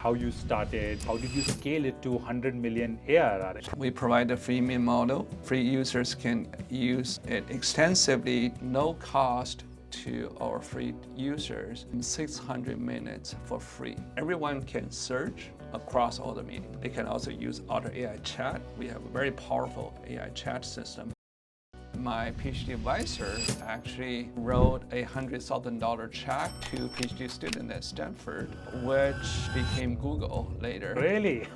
How you started, how did you scale it to 100 million ARR? We provide a freemium model. Free users can use it extensively, no cost to our free users, 600 minutes for free. Everyone can search across all the meetings. They can also use Otter.ai chat. We have a very powerful AI chat system. My PhD advisor actually wrote a $100,000 check to a PhD student at Stanford, which became Google later. Really?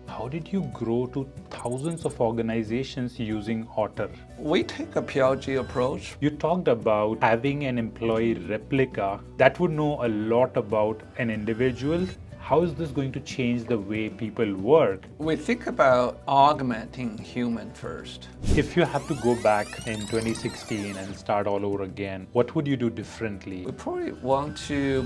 How did you grow to thousands of organizations using Otter? We take a PLG approach. You talked about having an employee replica that would know a lot about an individual. How is this going to change the way people work? We think about augmenting human first. If you have to go back in 2016 and start all over again, what would you do differently? We probably want to.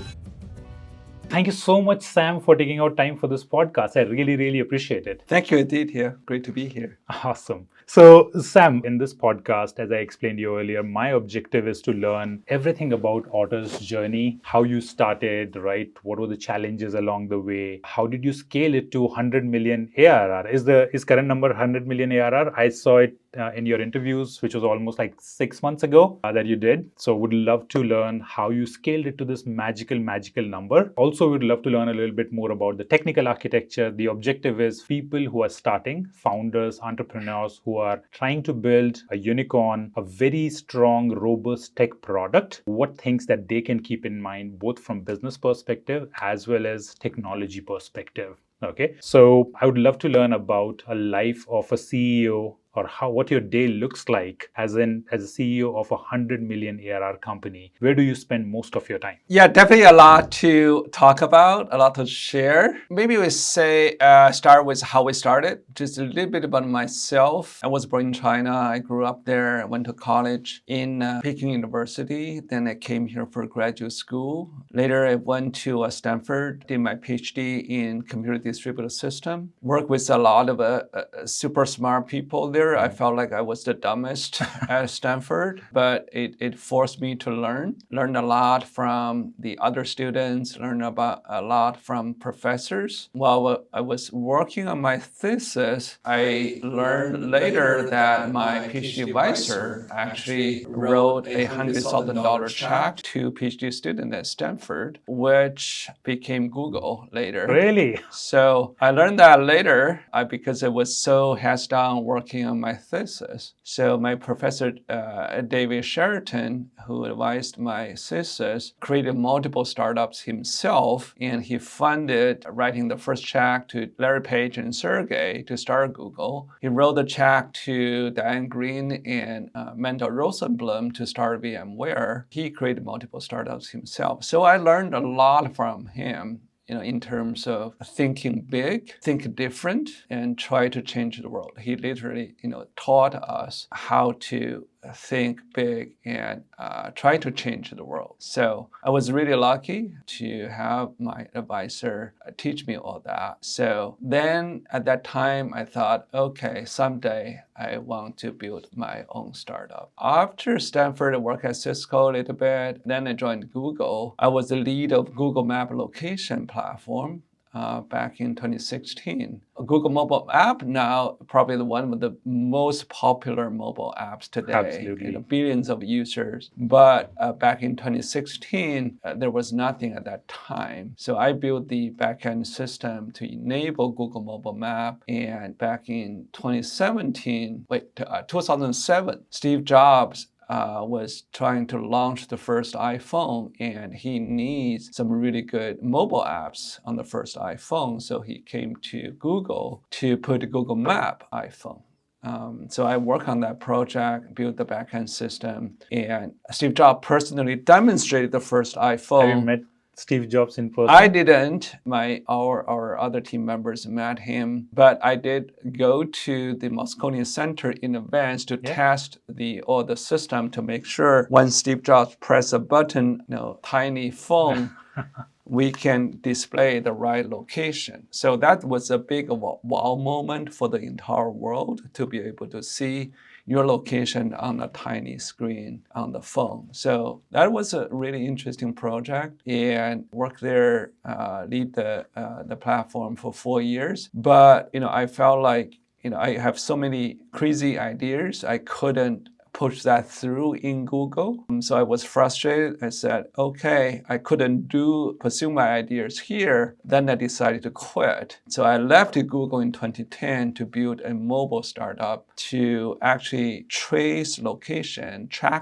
Thank you so much, Sam, for taking out time for this podcast. I really appreciate it. Thank you, Aditya. Great to be here. Awesome. So, Sam, in this podcast, as I explained to you earlier, my objective is to learn everything about Otter's journey, how you started, right? What were the challenges along the way? How did you scale it to 100 million ARR? Is current number 100 million ARR? I saw it in your interviews, which was almost like 6 months ago that you did. So would love to learn how you scaled it to this magical number. Also, we'd love to learn a little bit more about the technical architecture. The objective is people who are starting, founders, entrepreneurs who are trying to build a unicorn, a very strong, robust tech product, what things that they can keep in mind, both from business perspective as well as technology perspective. Okay, so I would love to learn about a life of a CEO or what your day looks like as a CEO of a 100 million ARR company. Where do you spend most of your time? Yeah, definitely a lot to talk about, a lot to share. Maybe we say start with how we started. Just a little bit about myself. I was born in China. I grew up there. I went to college in Peking University. Then I came here for graduate school. Later, I went to Stanford, did my PhD in computer distributed system. Worked with a lot of super smart people there. I felt like I was the dumbest at Stanford, but it forced me to learn a lot from the other students, learn about a lot from professors. While I was working on my thesis, I learned later that my PhD advisor actually wrote a $100,000 check to a PhD student at Stanford, which became Google later. Really? So I learned that later because I was so heads down working on my thesis. So my professor, David Sheraton, who advised my thesis, created multiple startups himself, and he funded writing the first check to Larry Page and Sergey to start Google. He wrote the check to Diane Green and Mendel Rosenblum to start VMware. He created multiple startups himself. So I learned a lot from him, in terms of thinking big, think different, and try to change the world. He literally, taught us how to think big and try to change the world. So I was really lucky to have my advisor teach me all that. So then at that time, I thought, okay, someday I want to build my own startup. After Stanford, I worked at Cisco a little bit. Then I joined Google. I was the lead of Google Map location platform. Back in 2016. Google mobile app now probably one of the most popular mobile apps today. Absolutely. Billions of users. But back in 2016, there was nothing at that time. So I built the backend system to enable Google mobile map. And back in 2007, Steve Jobs was trying to launch the first iPhone, and he needs some really good mobile apps on the first iPhone. So he came to Google to put Google Map iPhone. So I worked on that project, built the backend system, and Steve Jobs personally demonstrated the first iPhone. Have you met Steve Jobs in person? I didn't. Our other team members met him, but I did go to the Moscone Center in advance to test all the system to make sure when Steve Jobs press a button, tiny phone, we can display the right location. So that was a big wow moment for the entire world to be able to see your location on a tiny screen on the phone. So that was a really interesting project, and worked there, lead the platform for 4 years. But I felt like I have so many crazy ideas. I couldn't push that through in Google. So I was frustrated. I said, okay, I couldn't pursue my ideas here. Then I decided to quit. So I left Google in 2010 to build a mobile startup to actually track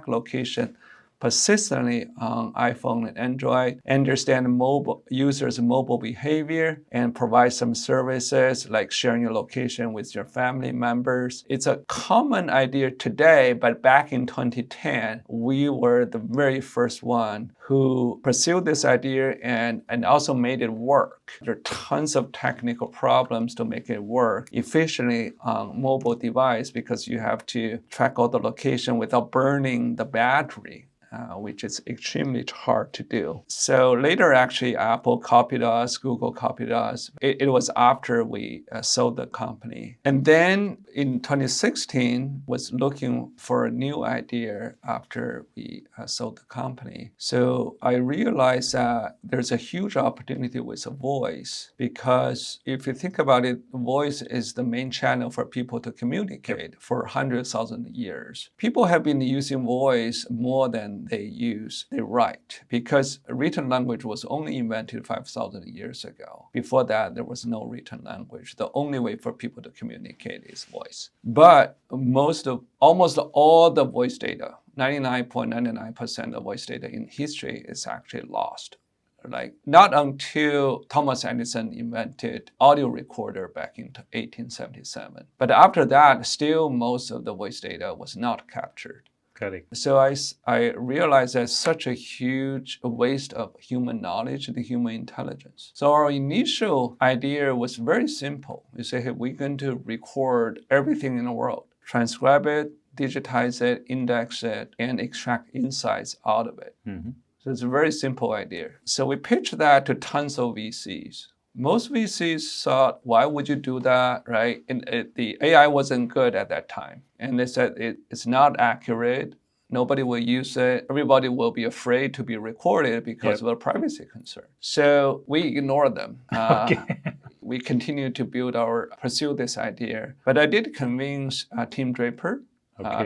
location persistently on iPhone and Android, understand mobile users' mobile behavior, and provide some services like sharing your location with your family members. It's a common idea today, but back in 2010, we were the very first one who pursued this idea and also made it work. There are tons of technical problems to make it work efficiently on mobile device because you have to track all the location without burning the battery. Which is extremely hard to do. So later, actually, Apple copied us, Google copied us. It was after we sold the company. And then in 2016, was looking for a new idea after we sold the company. So I realized that there's a huge opportunity with voice, because if you think about it, voice is the main channel for people to communicate for hundreds of thousands of years. People have been using voice more than they write, because written language was only invented 5,000 years ago. Before that, there was no written language. The only way for people to communicate is voice. But almost all the voice data, 99.99% of voice data in history is actually lost. Like not until Thomas Edison invented audio recorder back in 1877. But after that, still most of the voice data was not captured. Correct. So I realized that's such a huge waste of human knowledge, the human intelligence. So our initial idea was very simple. We say, hey, we're going to record everything in the world, transcribe it, digitize it, index it, and extract insights out of it. Mm-hmm. So it's a very simple idea. So we pitched that to tons of VCs. Most VCs thought, why would you do that, right? And the AI wasn't good at that time. And they said it's not accurate. Nobody will use it. Everybody will be afraid to be recorded because of a privacy concern. So we ignored them. We continued to pursue this idea. But I did convince Tim Draper,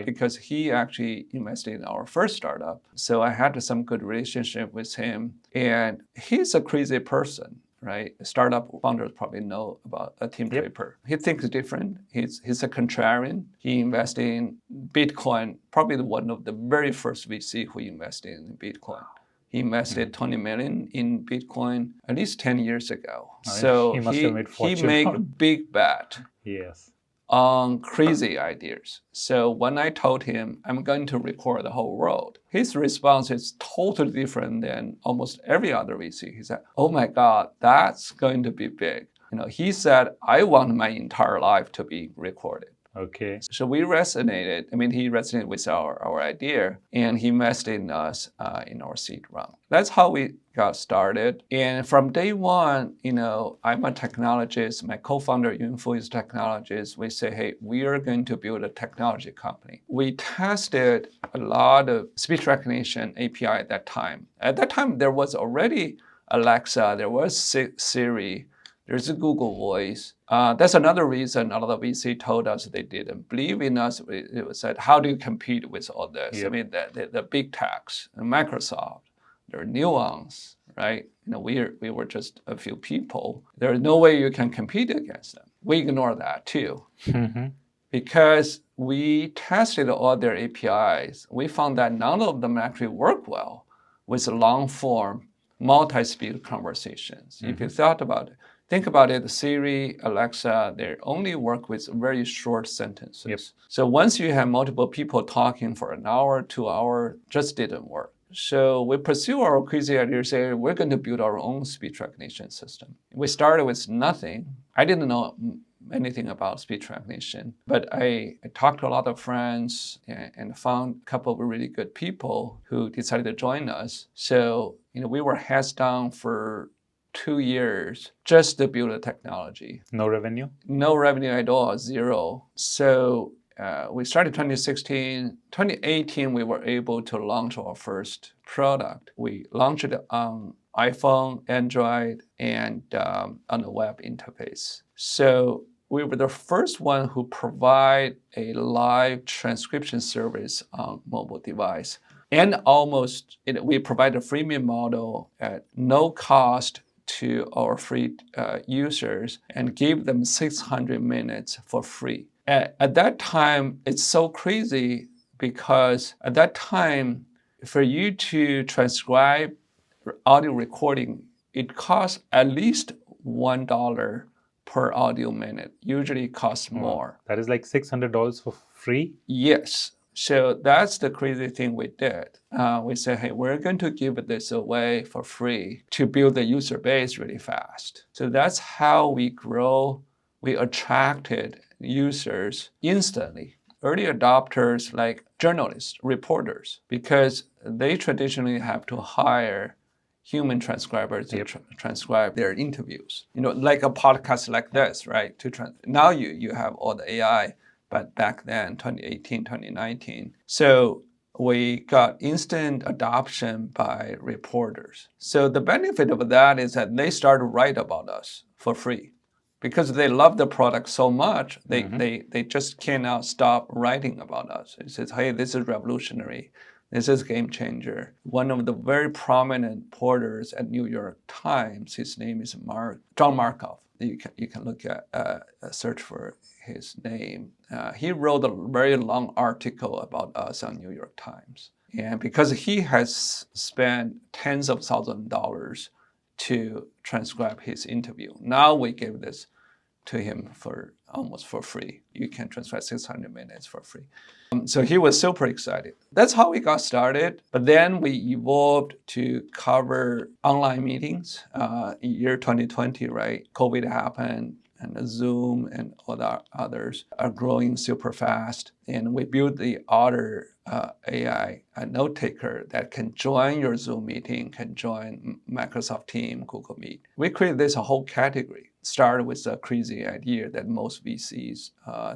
because he actually invested in our first startup. So I had some good relationship with him. And he's a crazy person, right? Startup founders probably know about Tim Draper. He thinks different. He's a contrarian. He invested in Bitcoin, probably one of the very first VC who invested in Bitcoin. He invested $20 million in Bitcoin at least 10 years ago. So he made a big bet. Yes. On crazy ideas. So when I told him I'm going to record the whole world, his response is totally different than almost every other VC. He said, oh my God, that's going to be big. He said, I want my entire life to be recorded. Okay. So we resonated. He resonated with our idea, and he invested in us in our seed round. That's how we got started. And from day one, I'm a technologist. My co-founder, Yunfu, is a technologist. We say, hey, we are going to build a technology company. We tested a lot of speech recognition API at that time. At that time, there was already Alexa, there was Siri, there's a Google Voice. That's another reason a lot of VC told us they didn't believe in us. It was said, how do you compete with all this? The big techs, Microsoft, there are Nuance, right? We were just a few people. There's no way you can compete against them. We ignore that too. Mm-hmm. Because we tested all their APIs. We found that none of them actually work well with long-form, multi-speed conversations. Mm-hmm. If you think about it, Siri, Alexa, they only work with very short sentences. Yep. So once you have multiple people talking for an hour, 2 hours, just didn't work. So we pursue our crazy idea, say we're going to build our own speech recognition system. We started with nothing. I didn't know anything about speech recognition, but I talked to a lot of friends and found a couple of really good people who decided to join us. So we were heads down for 2 years just to build a technology. No revenue? No revenue at all, zero. So we started 2016. 2018, we were able to launch our first product. We launched it on iPhone, Android, and on the web interface. So we were the first one who provide a live transcription service on mobile device. And we provide a freemium model at no cost to our free users and give them 600 minutes for free. At that time, it's so crazy because at that time, for you to transcribe audio recording, it costs at least $1 per audio minute. Usually it costs more. That is like $600 for free? Yes. So that's the crazy thing we did. We said, hey, we're going to give this away for free to build the user base really fast. So that's how we grow. We attracted users instantly. Early adopters like journalists, reporters, because they traditionally have to hire human transcribers to transcribe their interviews. Like a podcast like this, right? Now you have all the AI, but back then, 2018, 2019. So we got instant adoption by reporters. So the benefit of that is that they started to write about us for free. Because they love the product so much, they just cannot stop writing about us. It says, hey, this is revolutionary. This is a game changer. One of the very prominent reporters at New York Times, his name is John Markov. You can look at search for his name. He wrote a very long article about us on New York Times. And because he has spent tens of thousands of dollars to transcribe his interview, now we give this to him almost for free. You can transcribe 600 minutes for free. So he was super excited. That's how we got started. But then we evolved to cover online meetings. Year 2020, right? COVID happened, and Zoom and all the others are growing super fast. And we built the Otter AI note taker that can join your Zoom meeting, can join Microsoft Teams, Google Meet. We created this whole category. Started with a crazy idea that most VCs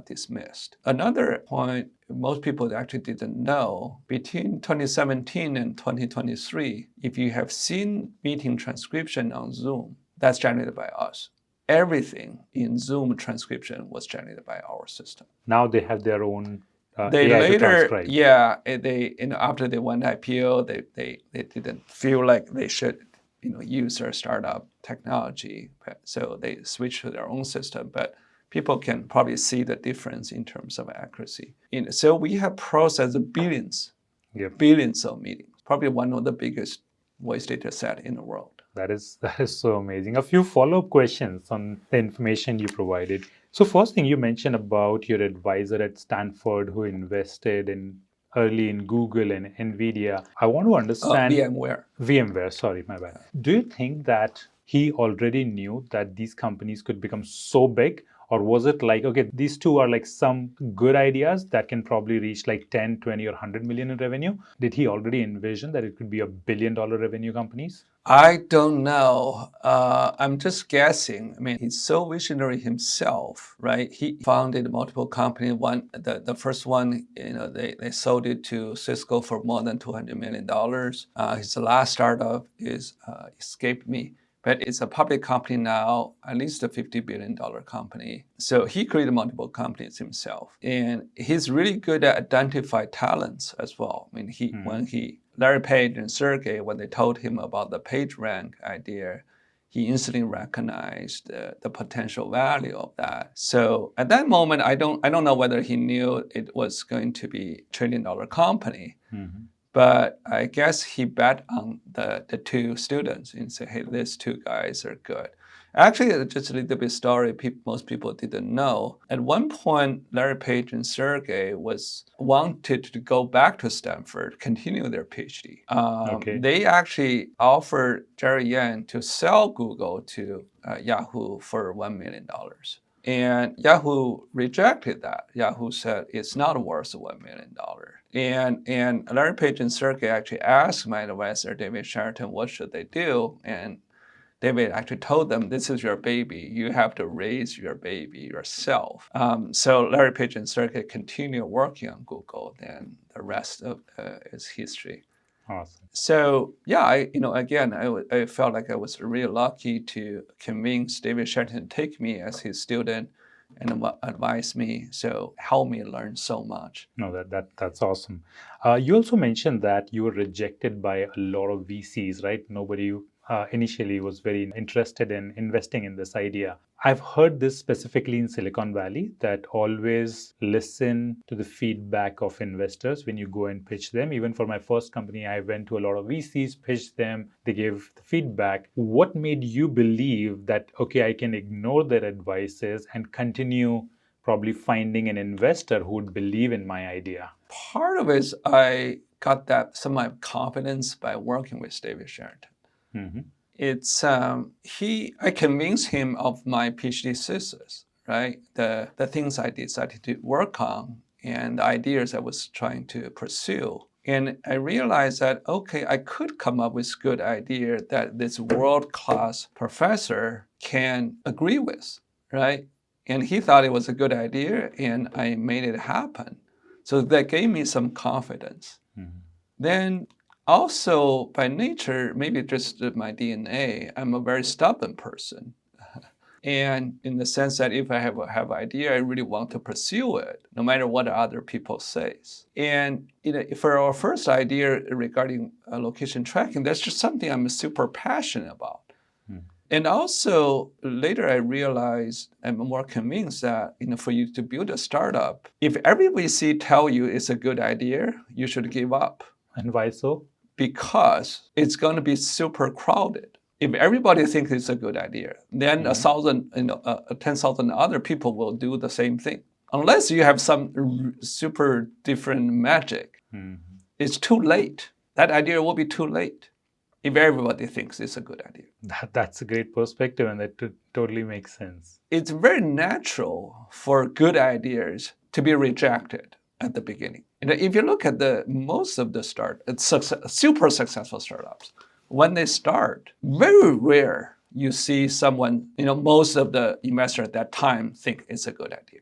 dismissed. Another point most people actually didn't know, between 2017 and 2023, if you have seen meeting transcription on Zoom, that's generated by us. Everything in Zoom transcription was generated by our system. Now they have their own they AI later, to transcribe. Yeah, after they went IPO, they didn't feel like they should use their startup technology, so they switched to their own system. But people can probably see the difference in terms of accuracy. So we have processed billions of meetings, probably one of the biggest voice data set in the world. That is so amazing. A few follow-up questions on the information you provided. So first thing, you mentioned about your advisor at Stanford who invested early in Google and NVIDIA. I want to understand... VMware, sorry, my bad. Do you think that he already knew that these companies could become so big? Or was it like, okay, these two are like some good ideas that can probably reach like 10, 20, or 100 million in revenue? Did he already envision that it could be $1 billion revenue companies? I don't know. I'm just guessing. I mean, he's so visionary himself, right? He founded multiple companies. The first one, they sold it to Cisco for more than $200 million. His last startup escaped me. But it's a public company now, at least a $50 billion company. So he created multiple companies himself. And he's really good at identifying talents as well. I mean, Larry Page and Sergey, when they told him about the PageRank idea, he instantly recognized the potential value of that. So at that moment, I don't know whether he knew it was going to be a $1 trillion company. Mm-hmm. But I guess he bet on the two students and said, hey, these two guys are good. Actually, just a little bit story most people didn't know. At one point, Larry Page and Sergey wanted to go back to Stanford, continue their PhD. They actually offered Jerry Yang to sell Google to Yahoo for $1 million. And Yahoo rejected that. Yahoo said it's not worth $1 million. And Larry Page and Sergey actually asked my advisor, David Sheraton, what should they do? And David actually told them, this is your baby. You have to raise your baby yourself. So Larry Page and Sergey continue working on Google. Then the rest of is history. Awesome. So yeah, I felt like I was really lucky to convince David Shelton to take me as his student and advise me, so help me learn so much. No, that's awesome. You also mentioned that you were rejected by a lot of VCs, right? Nobody initially was very interested in investing in this idea. I've heard this specifically in Silicon Valley, that always listen to the feedback of investors when you go and pitch them. Even for my first company, I went to a lot of VCs, pitched them, they gave the feedback. What made you believe that, okay, I can ignore their advices and continue probably finding an investor who would believe in my idea? Part of it is I got that some of my confidence by working with David Shelton. Mm-hmm. It's I convinced him of my PhD thesis, right? The things I decided to work on and the ideas I was trying to pursue. And I realized that, okay, I could come up with good idea that this world-class professor can agree with, right? And he thought it was a good idea, and I made it happen. So that gave me some confidence. Mm-hmm. Then also by nature, maybe just my DNA, I'm a very stubborn person. And in the sense that if I have an idea, I really want to pursue it, no matter what other people say. And for our first idea regarding location tracking, that's just something I'm super passionate about. Mm. And also later I realized, I'm more convinced that for you to build a startup, if every VC tell you it's a good idea, you should give up. And why so? Because it's going to be super crowded. If everybody thinks it's a good idea, then 10,000 other people will do the same thing. Unless you have some super different magic, it's too late. That idea will be too late if everybody thinks it's a good idea. That's a great perspective, and that totally makes sense. It's very natural for good ideas to be rejected at the beginning. If you look at most of the super successful startups, when they start, very rare you see someone, most of the investors at that time think it's a good idea.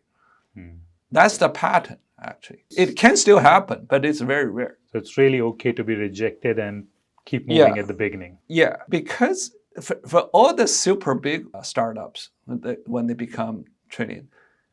That's the pattern, actually. It can still happen, but it's very rare. So it's really okay to be rejected and keep moving at the beginning. Yeah, because for all the super big startups, when they become trillion,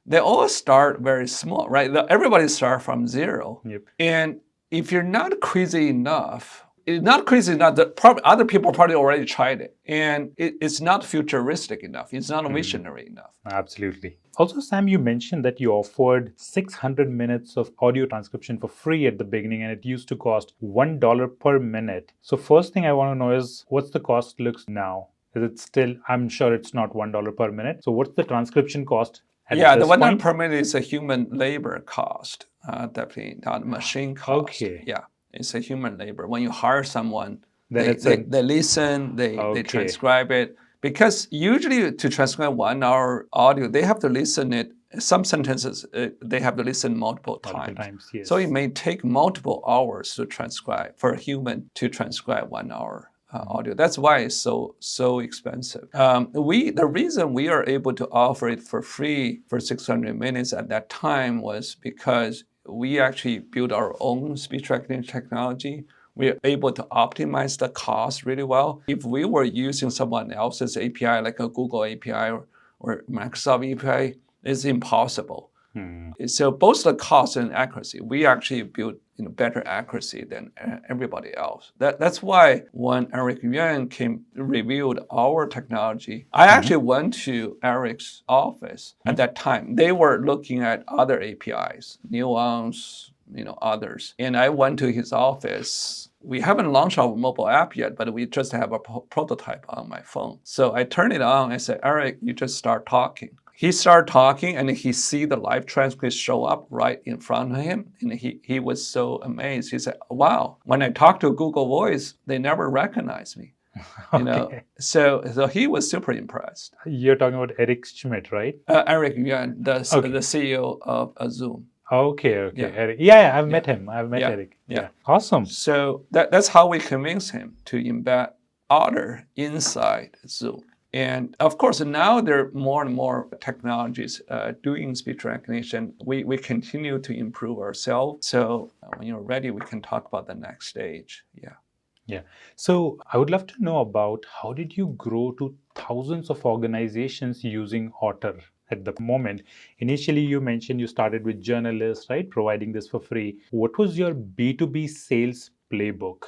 they all start very small, right? Everybody starts from zero. Yep. And if you're not crazy enough, that other people probably already tried it. And it's not futuristic enough. It's not visionary enough. Absolutely. Also, Sam, you mentioned that you offered 600 minutes of audio transcription for free at the beginning, and it used to cost $1 per minute. So first thing I want to know is, what's the cost looks now? Is it still, I'm sure it's not $1 per minute. So what's the transcription cost? The $1 per minute is a human labor cost, definitely not machine cost. Okay. Yeah, it's a human labor. When you hire someone, then they listen, they transcribe it. Because usually to transcribe 1 hour audio, they have to listen it. Some sentences, they have to listen multiple times. Yes. So it may take multiple hours to transcribe, for a human to transcribe 1 hour. Audio. That's why it's so expensive. The reason we are able to offer it for free for 600 minutes at that time was because we actually built our own speech recognition technology. We are able to optimize the cost really well. If we were using someone else's API, like a Google API or Microsoft API, it's impossible. So both the cost and accuracy, we actually built better accuracy than everybody else. That's why when Eric Yuan reviewed our technology, I actually went to Eric's office at that time. They were looking at other APIs, Nuance, others. And I went to his office. We haven't launched our mobile app yet, but we just have a prototype on my phone. So I turned it on. I said, Eric, you just start talking. He started talking, and he see the live transcript show up right in front of him. And he was so amazed. He said, wow, when I talk to Google Voice, they never recognize me. So he was super impressed. You're talking about Eric Schmidt, right? Eric Yuan, the CEO of Zoom. Okay. Yeah. Eric. Yeah, I've met him. I've met Eric. Yeah. Awesome. So that's how we convinced him to embed Otter inside Zoom. And of course, now there are more and more technologies doing speech recognition. We continue to improve ourselves. So when you're ready, we can talk about the next stage. Yeah. Yeah. So I would love to know about how did you grow to thousands of organizations using Otter at the moment? Initially, you mentioned you started with journalists, right? Providing this for free. What was your B2B sales playbook?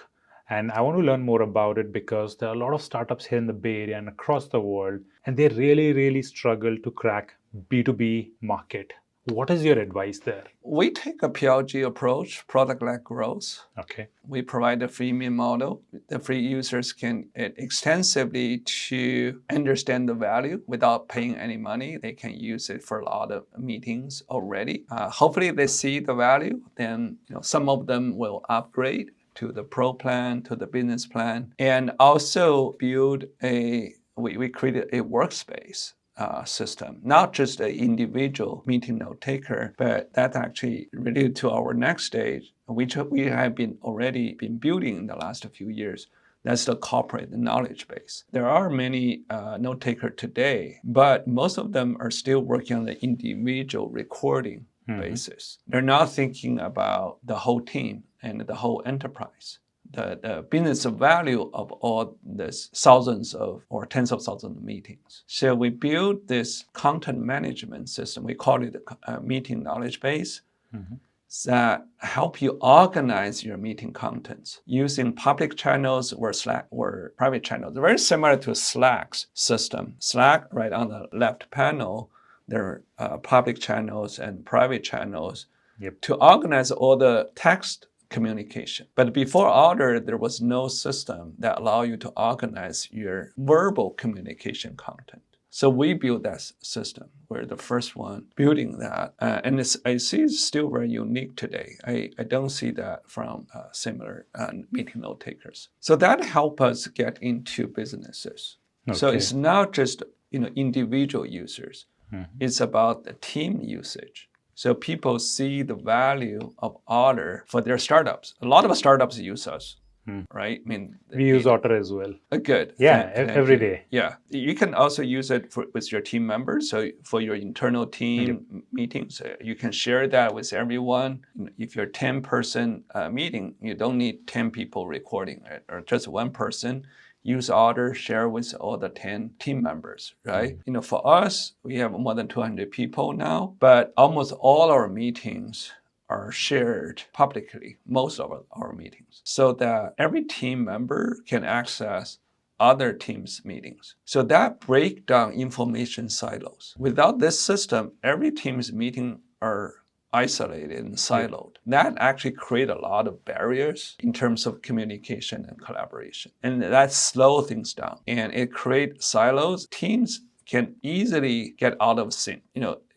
And I want to learn more about it because there are a lot of startups here in the Bay Area and across the world, and they really, really struggle to crack B2B market. What is your advice there? We take a PLG approach, product-led growth. Okay. We provide a freemium model. The free users can extensively to understand the value without paying any money. They can use it for a lot of meetings already. Hopefully they see the value. Then some of them will upgrade to the pro plan, to the business plan, and also build we created a workspace system, not just an individual meeting note taker, but that actually related to our next stage, which we have already been building in the last few years. That's the corporate knowledge base. There are many note takers today, but most of them are still working on the individual recording basis. They're not thinking about the whole team and the whole enterprise. The business value of all this thousands of or tens of thousands of meetings. So we build this content management system. We call it a meeting knowledge base that help you organize your meeting contents using public channels or Slack or private channels. Very similar to Slack's system. Slack, right on the left panel, there are public channels and private channels to organize all the text communication. But before Otter, there was no system that allowed you to organize your verbal communication content. So we built that system. We're the first one building that. And I see it's still very unique today. I don't see that from similar meeting note takers. So that helped us get into businesses. Okay. So it's not just individual users. It's about the team usage. So people see the value of Otter for their startups. A lot of startups use us, right? I mean, we use Otter as well. Good. Yeah, every day. Yeah. You can also use it with your team members. So for your internal team meetings, you can share that with everyone. If you're a 10-person meeting, you don't need 10 people recording it, or just one person. Use Otter, share with all the 10 team members, right? For us, we have more than 200 people now, but almost all our meetings are shared publicly, most of our meetings, so that every team member can access other teams' meetings. So that breaks down information silos. Without this system, every team's meeting are isolated and siloed. That actually create a lot of barriers in terms of communication and collaboration. And that slows things down. And it creates silos. Teams can easily get out of sync.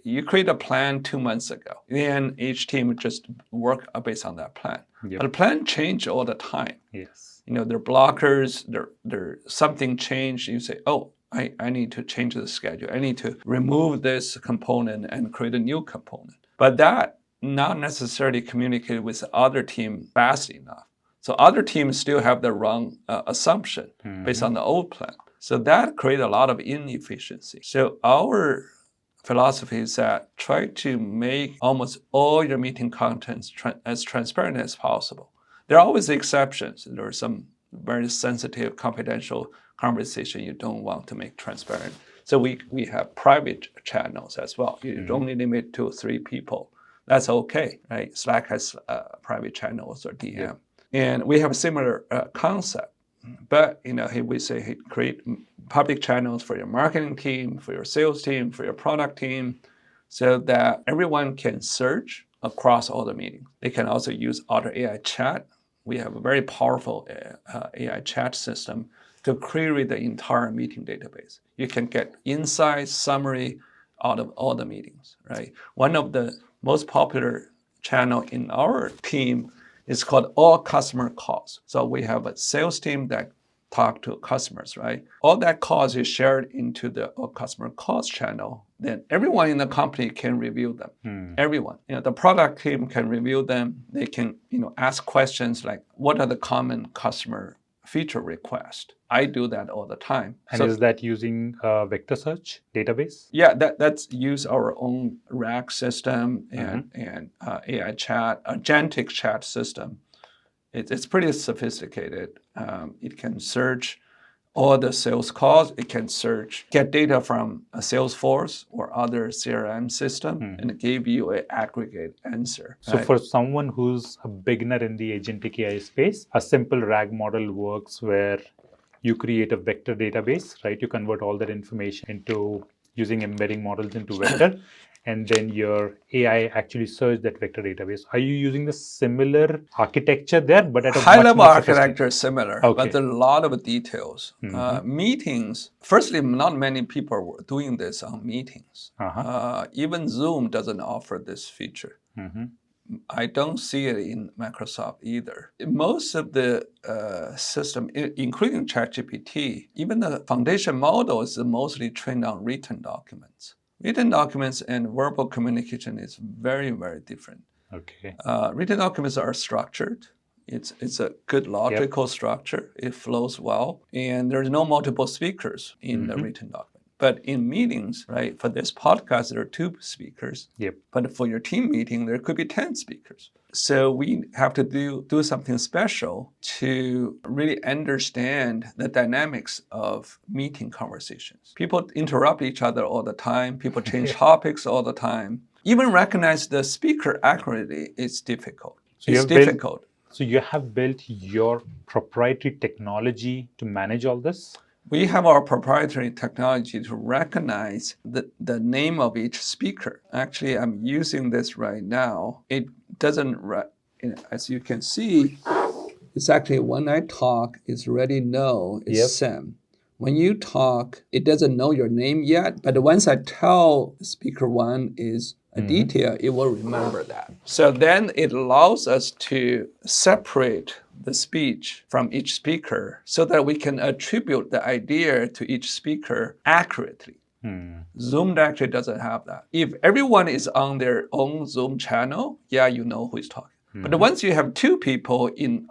You create a plan 2 months ago, then each team just work based on that plan. But the plan change all the time. Yes. There are blockers, there something changed. You say, oh, I need to change the schedule. I need to remove this component and create a new component. But that not necessarily communicated with the other team fast enough. So other teams still have the wrong assumption based on the old plan. So that creates a lot of inefficiency. So our philosophy is that try to make almost all your meeting contents as transparent as possible. There are always exceptions. There are some very sensitive, confidential conversation you don't want to make transparent. So we have private channels as well. You only limit to 3 people. That's okay, right? Slack has private channels or DM. And we have a similar concept. But we say create public channels for your marketing team, for your sales team, for your product team, so that everyone can search across all the meetings. They can also use Otter.ai chat. We have a very powerful AI chat system to query the entire meeting database. You can get insights, summary out of all the meetings, right? One of the most popular channel in our team is called all customer calls. So we have a sales team that talk to customers, right? All that calls is shared into the all customer calls channel. Then everyone in the company can review them. Everyone, the product team can review them. They can, ask questions like, what are the common customer feature request. I do that all the time. And is that using a vector search database? Yeah, that's use our own RAG system and AI chat, agentic chat system. It's pretty sophisticated. It can search all the sales calls. It can get data from a Salesforce or other CRM system and give you an aggregate answer. So for someone who's a beginner in the agentic AI space, a simple RAG model works where you create a vector database, right? You convert all that information into using embedding models into vector, and then your AI actually search that vector database. Are you using the similar architecture there, but at a high-level architecture is similar, but there are a lot of details. Meetings, firstly, not many people were doing this on meetings. Even Zoom doesn't offer this feature. I don't see it in Microsoft either. Most of the system, including ChatGPT, even the foundation model is mostly trained on written documents. Written documents and verbal communication is very, very different. Okay. Written documents are structured. It's a good logical structure. It flows well, and there's no multiple speakers in the written document. But in meetings, right, for this podcast, there are 2 speakers. But for your team meeting, there could be 10 speakers. So we have to do something special to really understand the dynamics of meeting conversations. People interrupt each other all the time. People change topics all the time. Even recognize the speaker accurately is difficult. So you have built your proprietary technology to manage all this? We have our proprietary technology to recognize the name of each speaker. Actually, I'm using this right now. It doesn't, as you can see, it's actually when I talk, it's already know it's Sam. When you talk, it doesn't know your name yet, but once I tell speaker 1 is Aditya, it will remember that. So then it allows us to separate the speech from each speaker so that we can attribute the idea to each speaker accurately. Zoom actually doesn't have that. If everyone is on their own Zoom channel, you know who is talking. But once you have 2 people in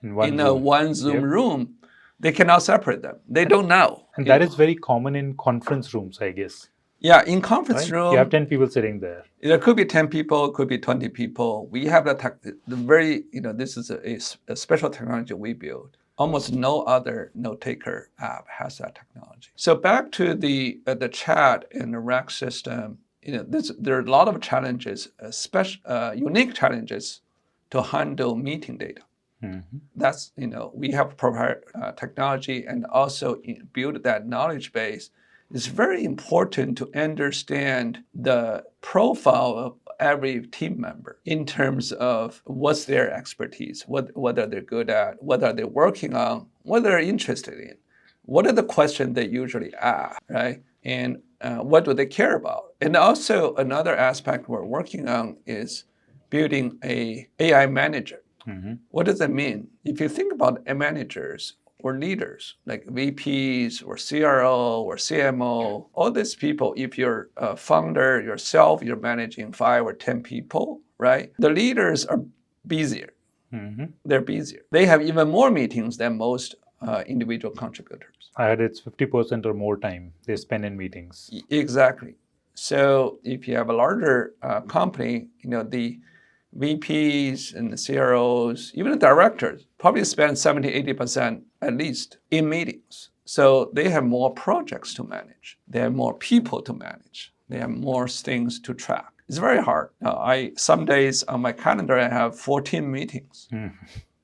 one Zoom room, they cannot separate them. They don't know. And that is very common in conference rooms, I guess. Yeah, in conference room, you have 10 people sitting there. There could be 10 people, it could be 20 people. We have this is a special technology we build. Almost no other note-taker app has that technology. So back to the chat and the RAG system, there are a lot of challenges, unique challenges to handle meeting data. That's, we have proprietary technology and also build that knowledge base. It's very important to understand the profile of every team member in terms of what's their expertise, what are they good at, what are they working on, what they're interested in, what are the questions they usually ask, right? And what do they care about? And also another aspect we're working on is building an AI manager. What does that mean? If you think about managers, or leaders like VPs or CRO or CMO, all these people, if you're a founder yourself, you're managing 5 or 10 people, right? The leaders are busier. They're busier. They have even more meetings than most individual contributors. I heard it's 50% or more time they spend in meetings. Exactly. So if you have a larger company, the VPs and the CROs, even the directors, probably spend 70, 80% at least in meetings. So they have more projects to manage. They have more people to manage. They have more things to track. It's very hard. Some days on my calendar, I have 14 meetings.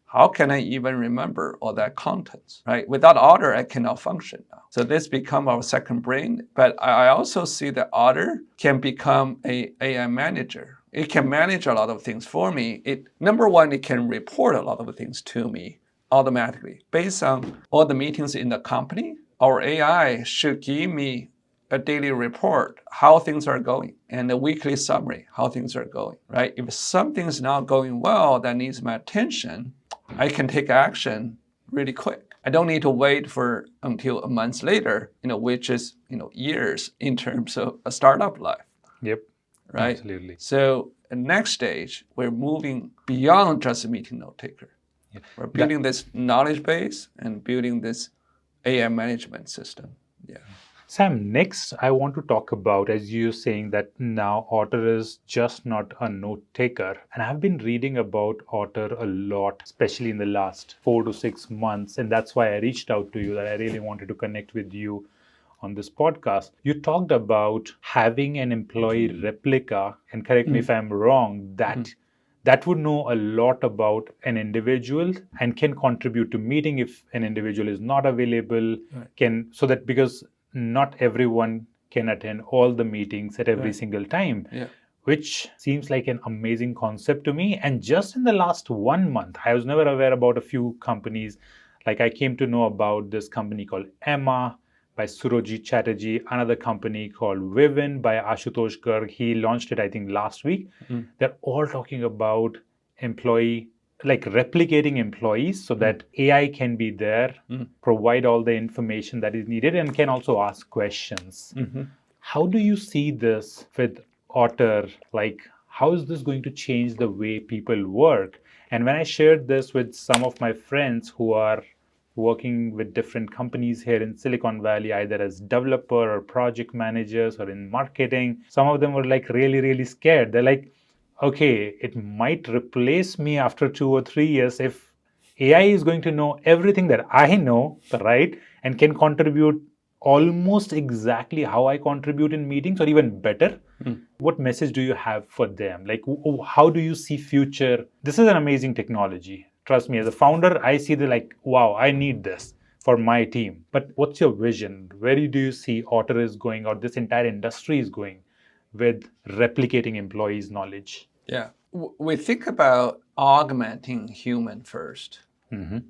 How can I even remember all that content, right? Without Otter, I cannot function now. So this become our second brain. But I also see that Otter can become an AI manager. It can manage a lot of things for me. Number one, it can report a lot of things to me automatically. Based on all the meetings in the company, our AI should give me a daily report, how things are going, and a weekly summary, how things are going, right? If something's not going well that needs my attention, I can take action really quick. I don't need to wait until a month later, which is, years in terms of a startup life. Yep. Right? Absolutely. So the next stage, we're moving beyond just a meeting note taker. Yeah. We're building this knowledge base and building this AI management system. Yeah. Sam, next I want to talk about, as you're saying, that now Otter is just not a note taker. And I've been reading about Otter a lot, especially in the last 4 to 6 months. And that's why I reached out to you, that I really wanted to connect with you on this podcast. You talked about having an employee replica, and correct me if I'm wrong, that would know a lot about an individual and can contribute to meeting if an individual is not available, Right. can, so that, because not everyone can attend all the meetings at every Right. single time, Yeah. which seems like an amazing concept to me. And just in the last 1 month, I was never aware about a few companies. Like, I came to know about this company called Emma by Surojit Chatterjee, another company called Vivin by Ashutosh Garg. He launched it, I think, last week. They're all talking about employee, like replicating employees so that AI can be there, provide all the information that is needed, and can also ask questions. How do you see this with Otter? Like, how is this going to change the way people work? And when I shared this with some of my friends who are working with different companies here in Silicon Valley, either as developer or project managers or in marketing, some of them were like really, really scared. They're like, okay, it might replace me after 2 or 3 years if AI is going to know everything that I know, right? And can contribute almost exactly how I contribute in meetings or even better. What message do you have for them? Like, how do you see future? This is an amazing technology. Trust me, as a founder, I see the like, wow, I need this for my team. But what's your vision? Where do you see Otter is going, or this entire industry is going, with replicating employees' knowledge? Yeah. We think about augmenting human first.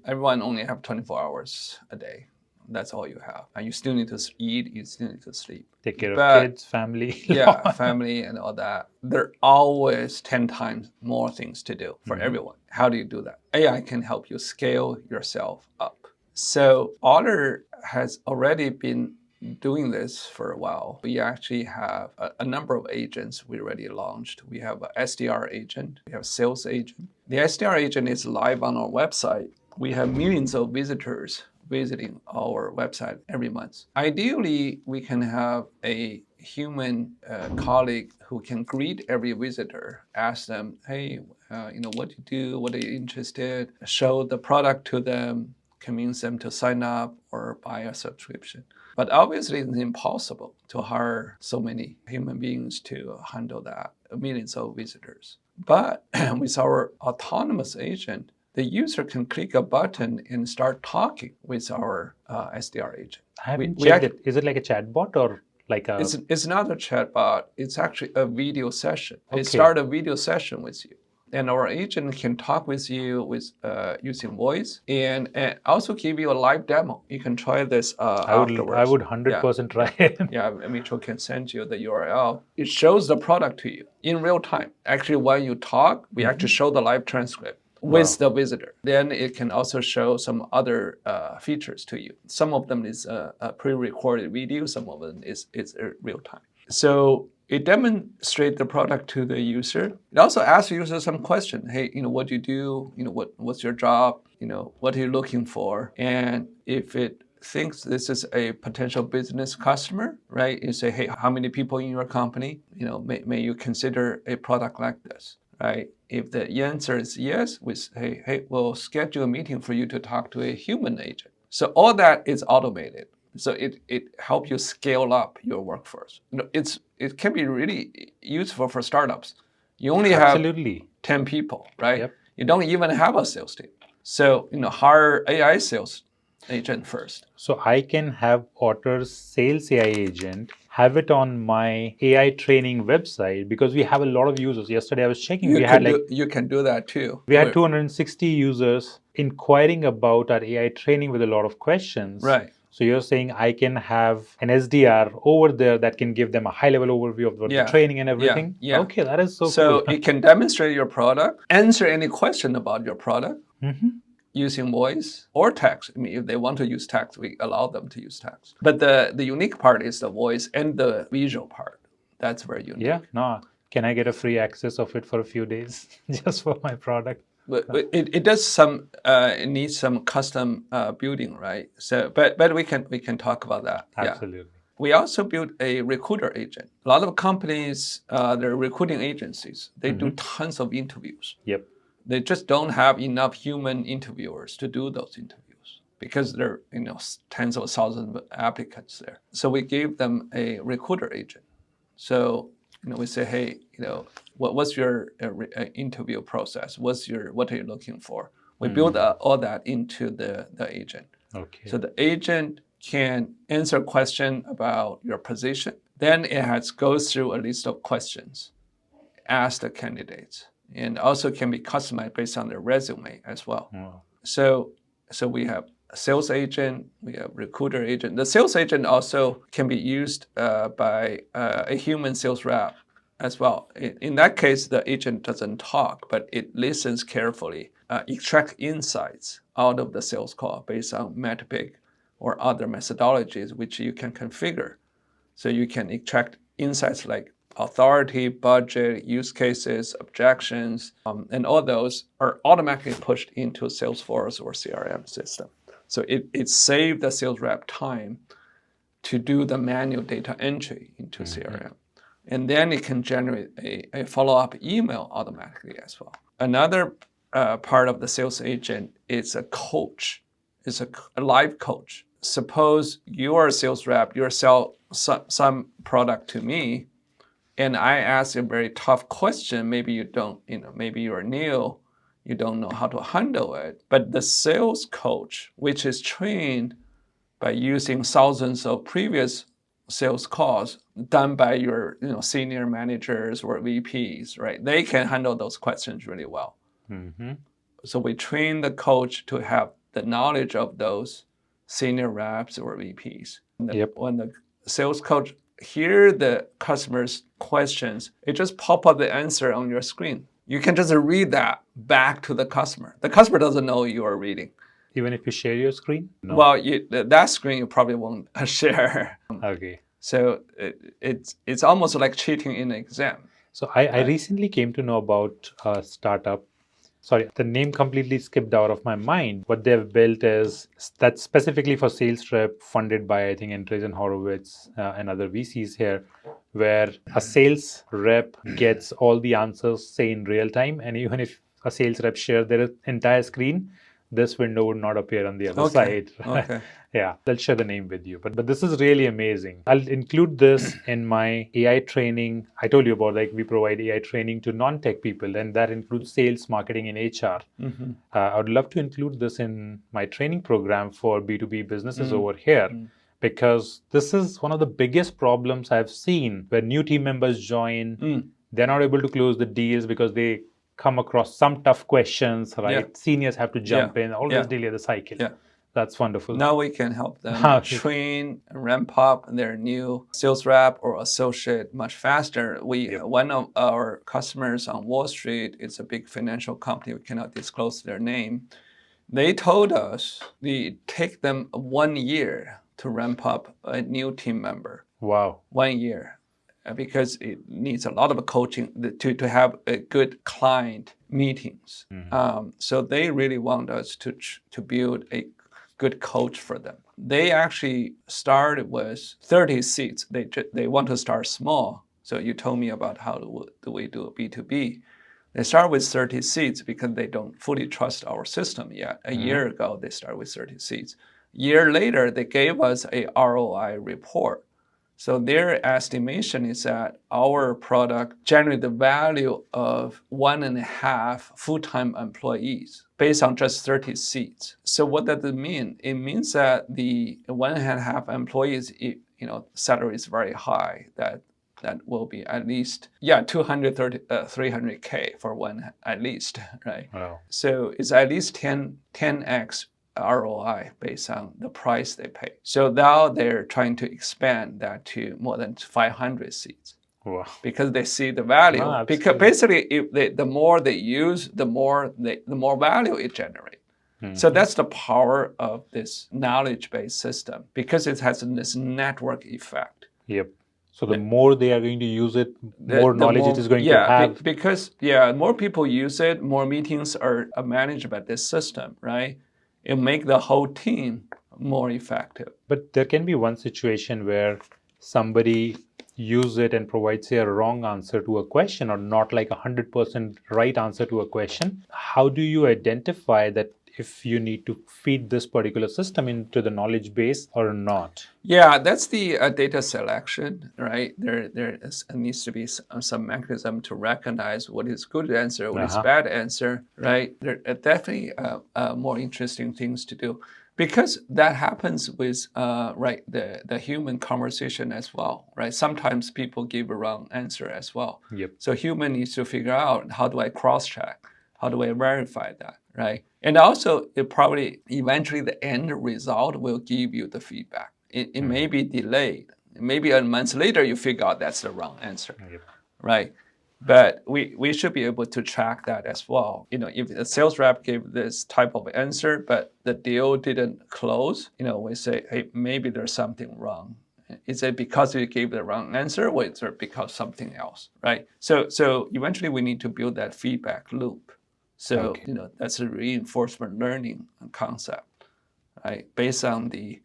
Everyone only have 24 hours a day. That's all you have. And you still need to eat, you still need to sleep. Take care of But kids, family. yeah, family and all that. There are always 10 times more things to do for everyone. How do you do that? AI can help you scale yourself up. So Otter has already been doing this for a while. We actually have a number of agents we already launched. We have an SDR agent, we have a sales agent. The SDR agent is live on our website. We have millions of visitors visiting our website every month. Ideally, we can have a human colleague who can greet every visitor, ask them, hey, what do you do? What are you interested? Show the product to them, convince them to sign up or buy a subscription. But obviously, it's impossible to hire so many human beings to handle that, millions of visitors. But with our autonomous agent, the user can click a button and start talking with our SDR agent. I haven't checked it. Is it like a chatbot or like a? It's not a chatbot. It's actually a video session. Okay. It starts a video session with you. And our agent can talk with you with using voice and also give you a live demo. You can try this afterwards. I would 100% try it. Yeah, Mitchell can send you the URL. It shows the product to you in real time. Actually, when you talk, we actually show the live transcript with the visitor. Then it can also show some other features to you. Some of them is a pre-recorded video. Some of them is real time. So it demonstrates the product to the user. It also asks the user some question. Hey, what do you do? What's your job? What are you looking for? And if it thinks this is a potential business customer, right? You say, hey, how many people in your company? May you consider a product like this, right? If the answer is yes, we say, hey, we'll schedule a meeting for you to talk to a human agent. So all that is automated. So it helps you scale up your workforce. It can be really useful for startups. You only have 10 people, right? Yep. You don't even have a sales team. So hire AI sales agent first. So I can have Otter's sales AI agent, have it on my AI training website, because we have a lot of users. Yesterday I was checking, you can do that too. We had 260 users inquiring about our AI training with a lot of questions. Right. So you're saying I can have an SDR over there that can give them a high-level overview of the training and everything? Yeah. Okay, that is so cool. So it can demonstrate your product, answer any question about your product using voice or text. I mean, if they want to use text, we allow them to use text. But the unique part is the voice and the visual part. That's very unique. Yeah, no. Can I get a free access of it for a few days just for my product? but it does some it needs some custom building, right? So, but we can talk about that. Yeah. Absolutely. We also built a recruiter agent. A lot of companies, they're recruiting agencies. They do tons of interviews. Yep. They just don't have enough human interviewers to do those interviews because there are tens of thousands of applicants there. So we gave them a recruiter agent. So we say, hey, what's your interview process? What are you looking for? We build all that into the agent. Okay. So the agent can answer a question about your position. Then it goes through a list of questions, ask the candidates, and also can be customized based on their resume as well. Wow. So we have a sales agent, we have recruiter agent. The sales agent also can be used by a human sales rep as well. In that case, the agent doesn't talk, but it listens carefully, extract insights out of the sales call based on Metric or other methodologies which you can configure. So you can extract insights like authority, budget, use cases, objections, and all those are automatically pushed into Salesforce or CRM system. So it saved the sales rep time to do the manual data entry into CRM. And then it can generate a follow-up email automatically as well. Another part of the sales agent is a coach. It's a live coach. Suppose you are a sales rep, you sell some product to me, and I ask a very tough question. Maybe you don't, maybe you're new, you don't know how to handle it. But the sales coach, which is trained by using thousands of previous sales calls done by your senior managers or VPs, right? They can handle those questions really well. So we train the coach to have the knowledge of those senior reps or VPs. When the sales coach hear the customer's questions, it just pop up the answer on your screen. You can just read that back to the customer. The customer doesn't know you are reading. Even if you share your screen? No. Well, that screen you probably won't share. Okay. So it's almost like cheating in an exam. So I recently came to know about a startup. Sorry, the name completely skipped out of my mind. What they've built is that's specifically for sales rep, funded by, I think, Andreessen Horowitz and other VCs here, where a sales rep gets all the answers, say, in real time. And even if a sales rep shares their entire screen, this window would not appear on the other side. Okay. Yeah, I'll share the name with you. But this is really amazing. I'll include this in my AI training. I told you about, like, we provide AI training to non-tech people, and that includes sales, marketing, and HR. I would love to include this in my training program for B2B businesses over here, because this is one of the biggest problems I've seen where new team members join. They're not able to close the deals because they come across some tough questions, right? Yeah. Seniors have to jump in, always delay the cycle. Yeah. That's wonderful. Now we can help them train and ramp up their new sales rep or associate much faster. One of our customers on Wall Street, it's a big financial company, we cannot disclose their name. They told us it take them 1 year to ramp up a new team member. Wow. 1 year. Because it needs a lot of coaching to have a good client meetings. So they really want us to build a good coach for them. They actually started with 30 seats. They want to start small. So you told me about how do we do B2B. They start with 30 seats because they don't fully trust our system yet. A year ago, they started with 30 seats. A year later, they gave us a ROI report. So their estimation is that our product generates the value of 1.5 full-time employees based on just 30 seats. So what does it mean? It means that the 1.5 employees, salary is very high. That will be at least 300K for one at least, right? Wow. So it's at least 10x ROI based on the price they pay. So now they're trying to expand that to more than 500 seats. Wow. Because they see the value. No, because basically, the more they use, the more value it generates. So that's the power of this knowledge-based system, because it has this network effect. Yep. So the more they are going to use it, The, more the knowledge it more, is going to yeah, have. because more people use it, more meetings are managed by this system, right? It make the whole team more effective. But there can be one situation where somebody use it and provides a wrong answer to a question, or not like 100% right answer to a question. How do you identify that if you need to feed this particular system into the knowledge base or not? Yeah, that's the data selection, right? Needs to be some mechanism to recognize what is good answer, what is bad answer, right? There are definitely more interesting things to do, because that happens with the human conversation as well, right? Sometimes people give a wrong answer as well. Yep. So human needs to figure out, how do I cross-check? How do I verify that, right? And also, it probably eventually the end result will give you the feedback. It may be delayed. Maybe a month later, you figure out that's the wrong answer, right? But we should be able to track that as well. If a sales rep gave this type of answer, but the deal didn't close, we say, hey, maybe there's something wrong. Is it because you gave the wrong answer, or is it because something else, right? So eventually, we need to build that feedback loop. So that's a reinforcement learning concept, right? Based on the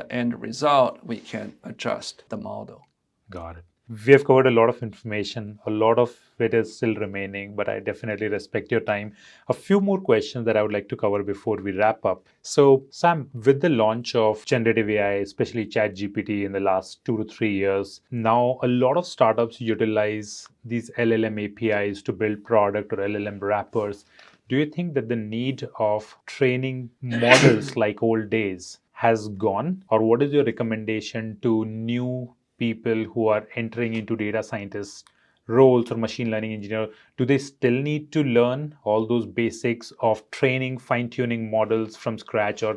end result, we can adjust the model. Got it. We have covered a lot of information. A lot of it is still remaining, but I definitely respect your time. A few more questions that I would like to cover before we wrap up. So, Sam, with the launch of generative AI, especially ChatGPT in the last 2 to 3 years, now a lot of startups utilize these LLM APIs to build product or LLM wrappers. Do you think that the need of training models like old days has gone? Or what is your recommendation to new people who are entering into data scientist roles or machine learning engineer? Do they still need to learn all those basics of training, fine-tuning models from scratch, or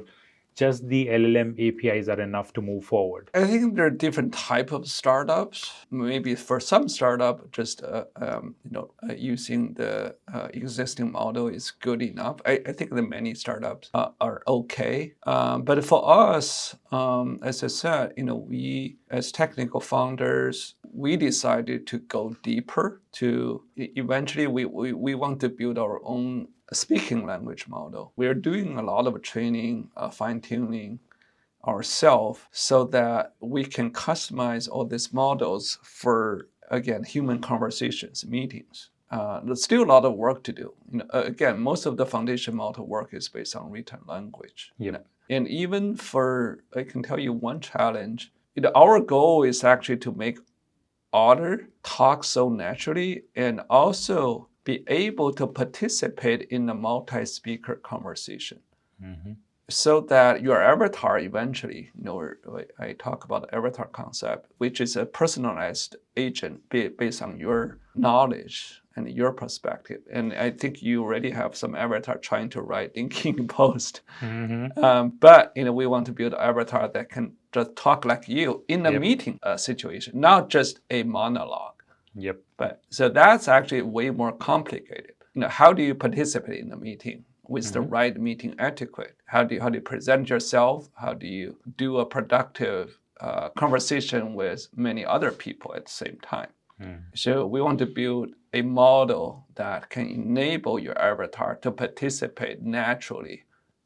just the LLM APIs are enough to move forward? I think there are different type of startups. Maybe for some startup, just using the existing model is good enough. I think that many startups are okay. But for us, as I said, we as technical founders, we decided to go deeper. Eventually, we want to build our own speaking language model. We are doing a lot of training, fine-tuning ourselves, so that we can customize all these models for, again, human conversations, meetings. There's still a lot of work to do. Again, most of the foundation model work is based on written language. And even I can tell you one challenge. Our goal is actually to make Otter talk so naturally and also be able to participate in a multi-speaker conversation. So that your avatar eventually, I talk about the avatar concept, which is a personalized agent based on your knowledge and your perspective. And I think you already have some avatar trying to write LinkedIn post. But we want to build an avatar that can just talk like you in a meeting situation, not just a monologue. But so that's actually way more complicated. How do you participate in a meeting with the right meeting etiquette? How do you present yourself? How do you do a productive conversation with many other people at the same time? So we want to build a model that can enable your avatar to participate naturally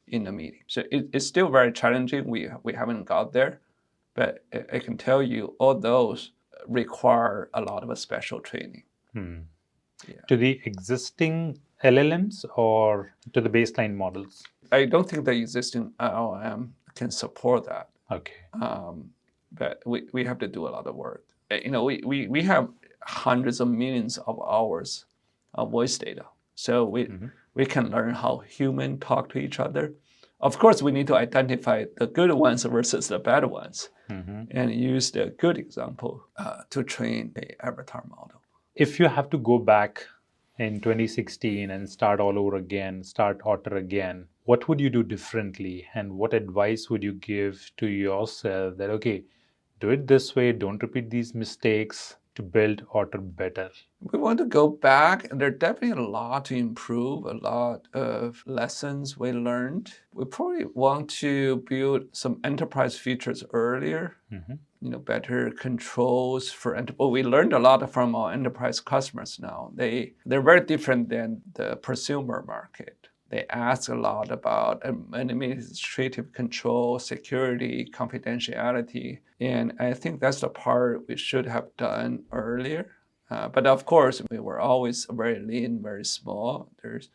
in the meeting. So it's still very challenging. We haven't got there, but I can tell you all those require a lot of special training. To the existing LLMs or to the baseline models? I don't think the existing LLM can support that. Okay. But we have to do a lot of work. We have hundreds of millions of hours of voice data. So we can learn how humans talk to each other. Of course, we need to identify the good ones versus the bad ones and use the good example to train the avatar model. If you have to go back in 2016 and start all over again, start Otter again, what would you do differently? And what advice would you give to yourself that, okay, do it this way, don't repeat these mistakes to build Otter better? We want to go back, and there's definitely a lot to improve, a lot of lessons we learned. We probably want to build some enterprise features earlier, better controls for enterprise. We learned a lot from our enterprise customers now. They're very different than the prosumer market. They ask a lot about administrative control, security, confidentiality, and I think that's the part we should have done earlier. But of course, we were always very lean, very small. There's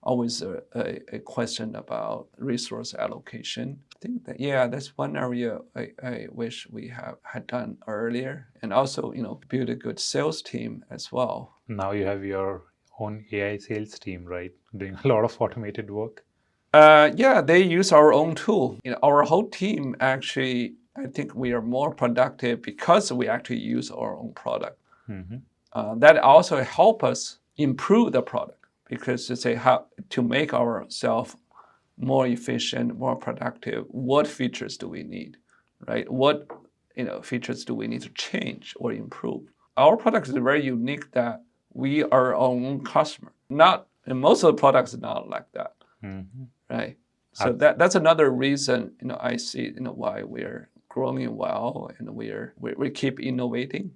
always a question about resource allocation. I think that, that's one area I wish we had done earlier. And also, build a good sales team as well. Now you have your own AI sales team, right? Doing a lot of automated work. They use our own tool. Our whole team actually, I think we are more productive because we actually use our own product. That also help us improve the product, because to say how to make ourselves more efficient, more productive, what features do we need, right? What features do we need to change or improve? Our product is very unique that we are our own customer. And most of the products are not like that, right? So that's another reason I see why we're growing well and we keep innovating,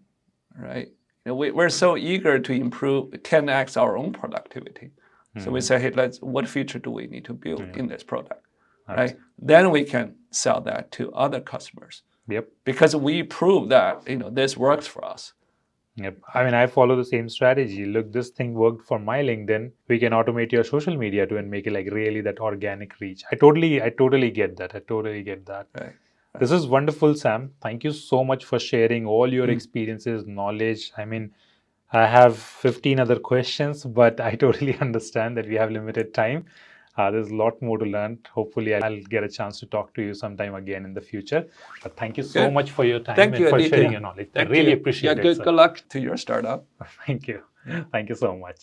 right? We're so eager to improve 10x our own productivity. So we say, hey, what feature do we need to build in this product, right? Then we can sell that to other customers. Yep. Because we prove that this works for us. Yep. I mean, I follow the same strategy. Look, this thing worked for my LinkedIn. We can automate your social media too and make it like really that organic reach. I totally get that. Right. This is wonderful, Sam. Thank you so much for sharing all your experiences, knowledge. I mean, I have 15 other questions, but I totally understand that we have limited time. There's a lot more to learn. Hopefully, I'll get a chance to talk to you sometime again in the future. But thank you so much for your time and for Aditya. sharing your knowledge. I really appreciate it. Good luck to your startup. Thank you. Thank you so much.